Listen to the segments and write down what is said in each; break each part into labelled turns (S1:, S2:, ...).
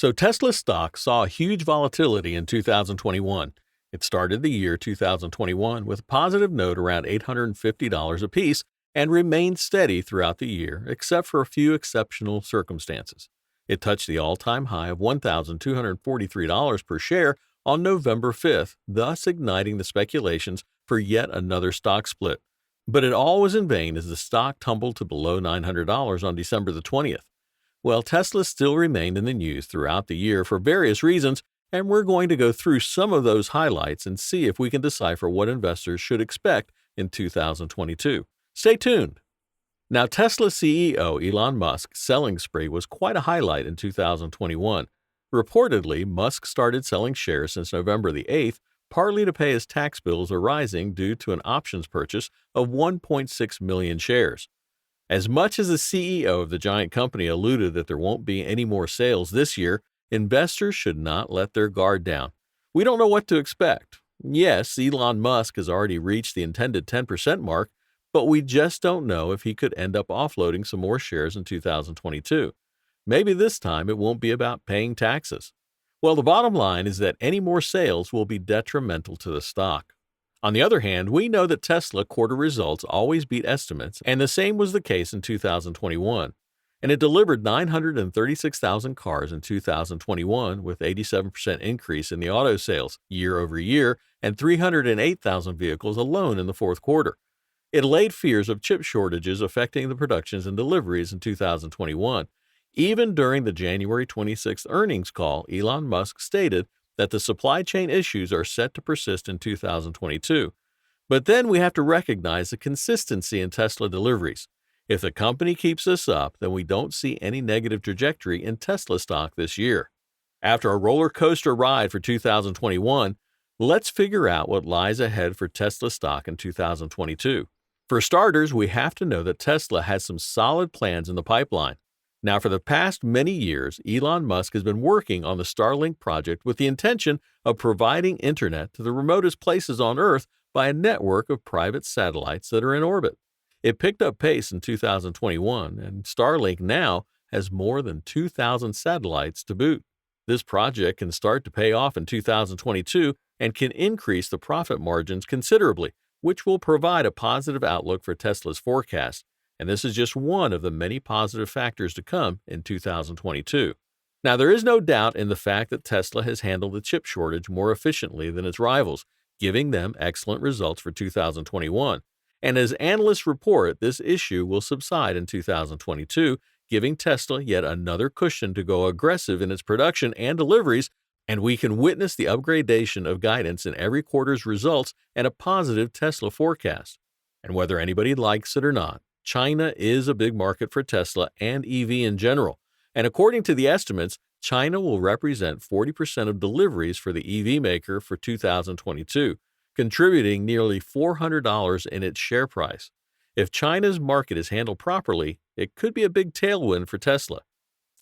S1: So Tesla stock saw a huge volatility in 2021. It started the year 2021 with a positive note around $850 apiece and remained steady throughout the year, except for a few exceptional circumstances. It touched the all-time high of $1,243 per share on November 5th, thus igniting the speculations for yet another stock split. But it all was in vain as the stock tumbled to below $900 on December the 20th. Well, Tesla still remained in the news throughout the year for various reasons, and we're going to go through some of those highlights and see if we can decipher what investors should expect in 2022. Stay tuned. Now, Tesla CEO Elon Musk's selling spree was quite a highlight in 2021. Reportedly, Musk started selling shares since November the 8th, partly to pay his tax bills arising due to an options purchase of 1.6 million shares. As much as the CEO of the giant company alluded that there won't be any more sales this year, investors should not let their guard down. We don't know what to expect. Yes, Elon Musk has already reached the intended 10% mark, but we just don't know if he could end up offloading some more shares in 2022. Maybe this time it won't be about paying taxes. Well, the bottom line is that any more sales will be detrimental to the stock. On the other hand, we know that Tesla quarter results always beat estimates, and the same was the case in 2021. And it delivered 936,000 cars in 2021 with 87% increase in the auto sales year over year and 308,000 vehicles alone in the fourth quarter. It allayed fears of chip shortages affecting the productions and deliveries in 2021. Even during the January 26th earnings call, Elon Musk stated that the supply chain issues are set to persist in 2022. But then we have to recognize the consistency in Tesla deliveries. If the company keeps this up, then we don't see any negative trajectory in Tesla stock this year. After a roller coaster ride for 2021, let's figure out what lies ahead for Tesla stock in 2022. For starters, we have to know that Tesla has some solid plans in the pipeline. Now, for the past many years, Elon Musk has been working on the Starlink project with the intention of providing internet to the remotest places on Earth by a network of private satellites that are in orbit. It picked up pace in 2021, and Starlink now has more than 2,000 satellites to boot. This project can start to pay off in 2022 and can increase the profit margins considerably, which will provide a positive outlook for Tesla's forecast. And this is just one of the many positive factors to come in 2022. Now, there is no doubt in the fact that Tesla has handled the chip shortage more efficiently than its rivals, giving them excellent results for 2021. And as analysts report, this issue will subside in 2022, giving Tesla yet another cushion to go aggressive in its production and deliveries, and we can witness the upgradation of guidance in every quarter's results and a positive Tesla forecast. And whether anybody likes it or not, China is a big market for Tesla and EV in general, and according to the estimates, China will represent 40% of deliveries for the EV maker for 2022, contributing nearly $400 in its share price. If China's market is handled properly, it could be a big tailwind for Tesla.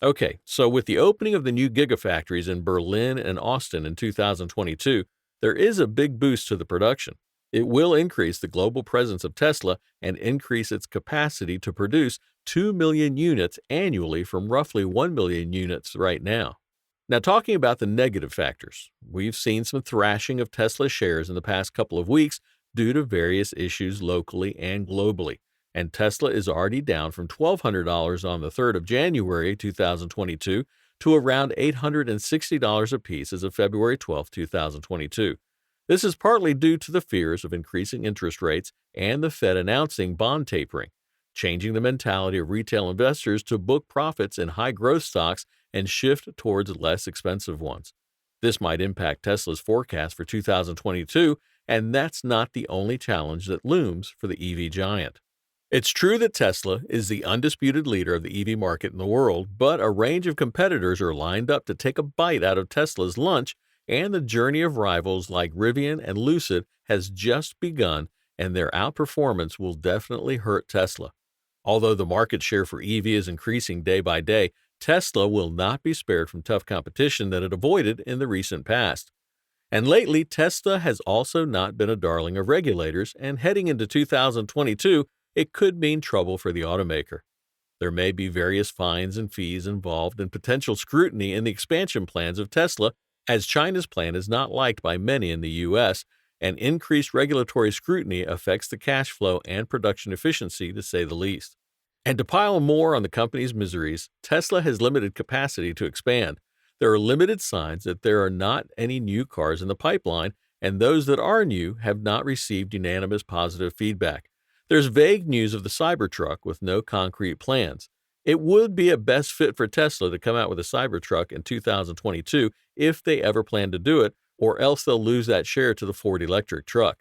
S1: Okay, so with the opening of the new gigafactories in Berlin and Austin in 2022, there is a big boost to the production. It will increase the global presence of Tesla and increase its capacity to produce 2 million units annually from roughly 1 million units right now. Now, talking about the negative factors, we've seen some thrashing of Tesla shares in the past couple of weeks due to various issues locally and globally, and Tesla is already down from $1,200 on the 3rd of January 2022 to around $860 apiece as of February 12, 2022. This is partly due to the fears of increasing interest rates and the Fed announcing bond tapering, changing the mentality of retail investors to book profits in high-growth stocks and shift towards less expensive ones. This might impact Tesla's forecast for 2022, and that's not the only challenge that looms for the EV giant. It's true that Tesla is the undisputed leader of the EV market in the world, but a range of competitors are lined up to take a bite out of Tesla's lunch, and the journey of rivals like Rivian and Lucid has just begun, and their outperformance will definitely hurt Tesla. Although the market share for EV is increasing day by day, Tesla will not be spared from tough competition that it avoided in the recent past. And lately, Tesla has also not been a darling of regulators, and heading into 2022, it could mean trouble for the automaker. There may be various fines and fees involved and potential scrutiny in the expansion plans of Tesla, as China's plan is not liked by many in the U.S., and increased regulatory scrutiny affects the cash flow and production efficiency, to say the least. And to pile more on the company's miseries, Tesla has limited capacity to expand. There are limited signs that there are not any new cars in the pipeline, and those that are new have not received unanimous positive feedback. There's vague news of the Cybertruck with no concrete plans. It would be a best fit for Tesla to come out with a Cybertruck in 2022 if they ever plan to do it, or else they'll lose that share to the Ford electric truck.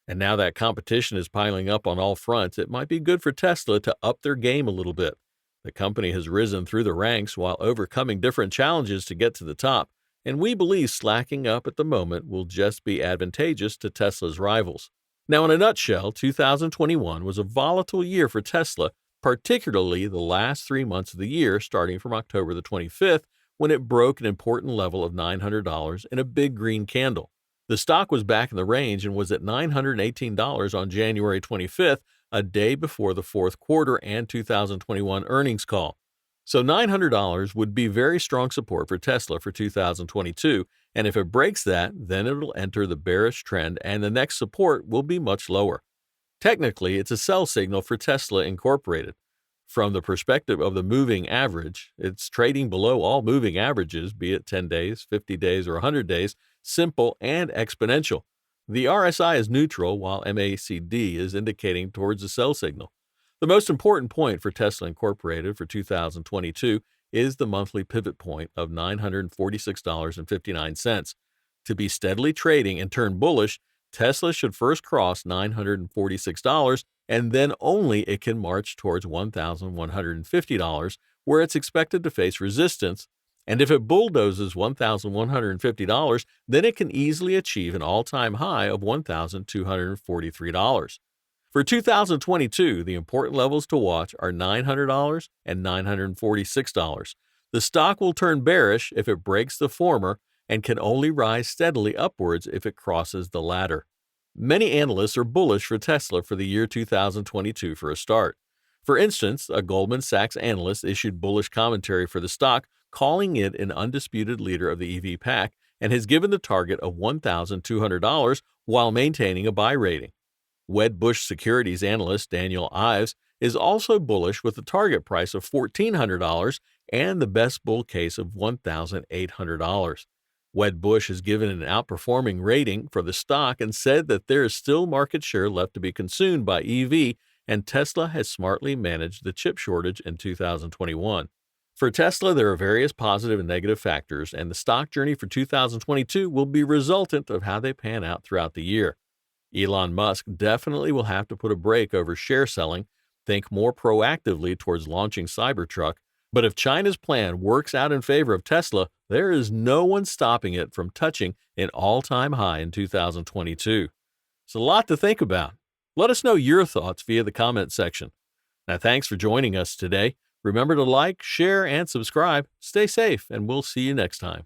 S1: And now that competition is piling up on all fronts, it might be good for Tesla to up their game a little bit. The company has risen through the ranks while overcoming different challenges to get to the top, and we believe slacking up at the moment will just be advantageous to Tesla's rivals. Now, in a nutshell, 2021 was a volatile year for Tesla, particularly the last 3 months of the year, starting from October the 25th, when it broke an important level of $900 in a big green candle. The stock was back in the range and was at $918 on January 25th, a day before the fourth quarter and 2021 earnings call. So $900 would be very strong support for Tesla for 2022, and if it breaks that, then it'll enter the bearish trend and the next support will be much lower. Technically, it's a sell signal for Tesla Incorporated. From the perspective of the moving average, it's trading below all moving averages, be it 10 days, 50 days, or 100 days, simple and exponential. The RSI is neutral while MACD is indicating towards a sell signal. The most important point for Tesla Incorporated for 2022 is the monthly pivot point of $946.59. To be steadily trading and turn bullish, Tesla should first cross $946, and then only it can march towards $1,150, where it's expected to face resistance. And if it bulldozes $1,150, then it can easily achieve an all-time high of $1,243. For 2022, the important levels to watch are $900 and $946. The stock will turn bearish if it breaks the former and can only rise steadily upwards if it crosses the latter. Many analysts are bullish for Tesla for the year 2022 for a start. For instance, a Goldman Sachs analyst issued bullish commentary for the stock, calling it an undisputed leader of the EV pack, and has given the target of $1,200 while maintaining a buy rating. Wedbush Securities analyst Daniel Ives is also bullish with a target price of $1,400 and the best bull case of $1,800. Wedbush has given an outperforming rating for the stock and said that there is still market share left to be consumed by EV, and Tesla has smartly managed the chip shortage in 2021. For Tesla, there are various positive and negative factors, and the stock journey for 2022 will be resultant of how they pan out throughout the year. Elon Musk definitely will have to put a brake over share selling, think more proactively towards launching Cybertruck, but if China's plan works out in favor of Tesla, there is no one stopping it from touching an all-time high in 2022. It's a lot to think about. Let us know your thoughts via the comment section. Now, thanks for joining us today. Remember to like, share, and subscribe. Stay safe, and we'll see you next time.